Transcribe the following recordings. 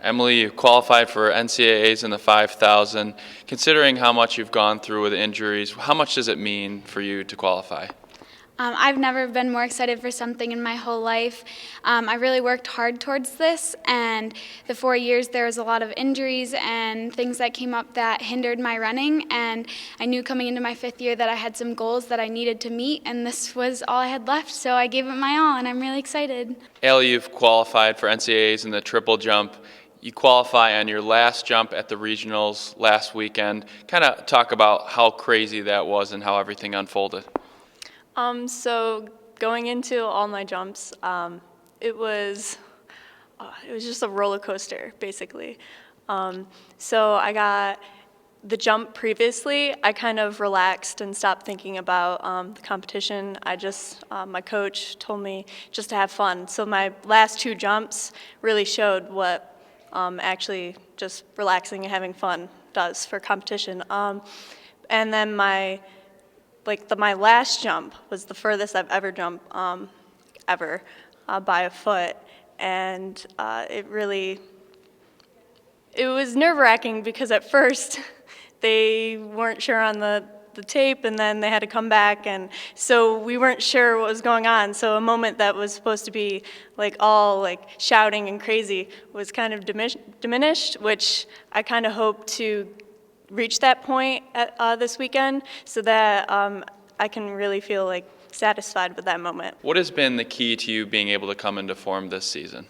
Emily, you qualified for NCAAs in the 5,000. Considering how much you've gone through with injuries, how much does it mean for you to qualify? I've never been more excited for something in my whole life. I really worked hard towards this, and the 4 years there was a lot of injuries and things that came up that hindered my running, and I knew coming into my 5th year that I had some goals that I needed to meet, and this was all I had left, so I gave it my all, and I'm really excited. Allie, you've qualified for NCAAs in the triple jump. You qualify on your last jump at the regionals last weekend. Kind of talk about how crazy that was and how everything unfolded. So going into all my jumps, it was just a roller coaster, basically. So I got the jump previously. I kind of relaxed and stopped thinking about the competition. My coach told me just to have fun. So my last 2 jumps really showed what actually just relaxing and having fun does for competition. And then my last jump was the furthest I've ever jumped by a foot, and it was nerve-wracking because at first they weren't sure on the tape, and then they had to come back, and so we weren't sure what was going on. So a moment that was supposed to be all shouting and crazy was kind of diminished, which I kind of hope to reach that point at, this weekend, so that I can really feel satisfied with that moment. What has been the key to you being able to come into form this season?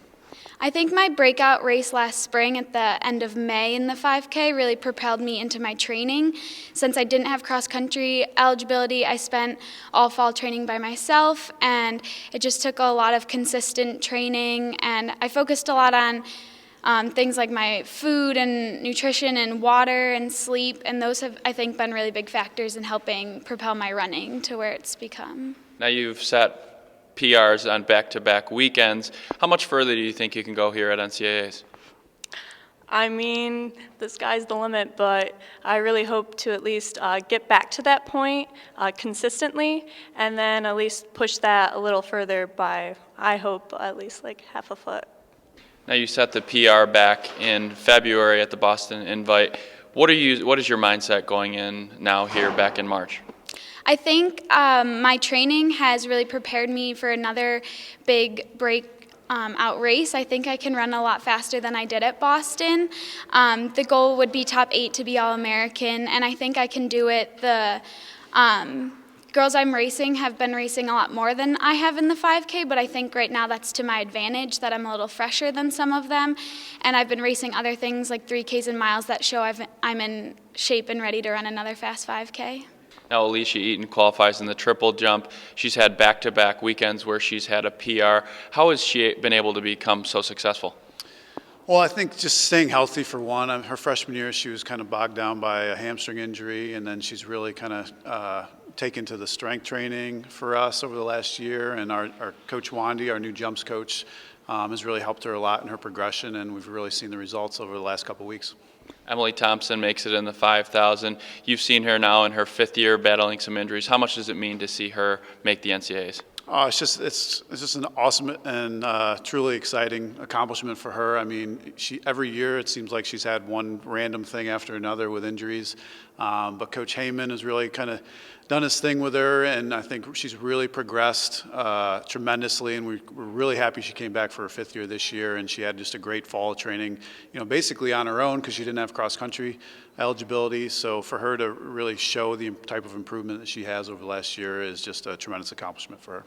I think my breakout race last spring at the end of May in the 5K really propelled me into my training. Since I didn't have cross-country eligibility, I spent all fall training by myself, and it just took a lot of consistent training, and I focused a lot on things like my food and nutrition and water and sleep, and those have, I think, been really big factors in helping propel my running to where it's become. Now you've set PRs on back-to-back weekends. How much further do you think you can go here at NCAAs? I mean, the sky's the limit, but I really hope to at least get back to that point consistently, and then at least push that a little further by, I hope, at least half a foot. Now you set the PR back in February at the Boston Invite. What is your mindset going in now here back in March? I think my training has really prepared me for another big breakout race. I think I can run a lot faster than I did at Boston. The goal would be top 8 to be All-American, and I think I can do it. The girls I'm racing have been racing a lot more than I have in the 5K, but I think right now that's to my advantage, that I'm a little fresher than some of them, and I've been racing other things like 3Ks and miles that show I'm in shape and ready to run another fast 5K. Now Alicia Eaton qualifies in the triple jump. She's had back-to-back weekends where she's had a PR. How has she been able to become so successful? Well, I think just staying healthy for one. Her freshman year, she was kind of bogged down by a hamstring injury, and then she's really kind of taken to the strength training for us over the last year. And our coach Wandy, our new jumps coach, has really helped her a lot in her progression, and we've really seen the results over the last couple of weeks. Emily Thompson makes it in the 5,000. You've seen her now in her 5th year battling some injuries. How much does it mean to see her make the NCAAs? It's just an awesome and truly exciting accomplishment for her. I mean, every year it seems like she's had one random thing after another with injuries. But Coach Heyman has really kind of done his thing with her, and I think she's really progressed tremendously. And we're really happy she came back for her 5th year this year, and she had just a great fall training, basically on her own because she didn't have cross country eligibility. So for her to really show the type of improvement that she has over the last year is just a tremendous accomplishment for her.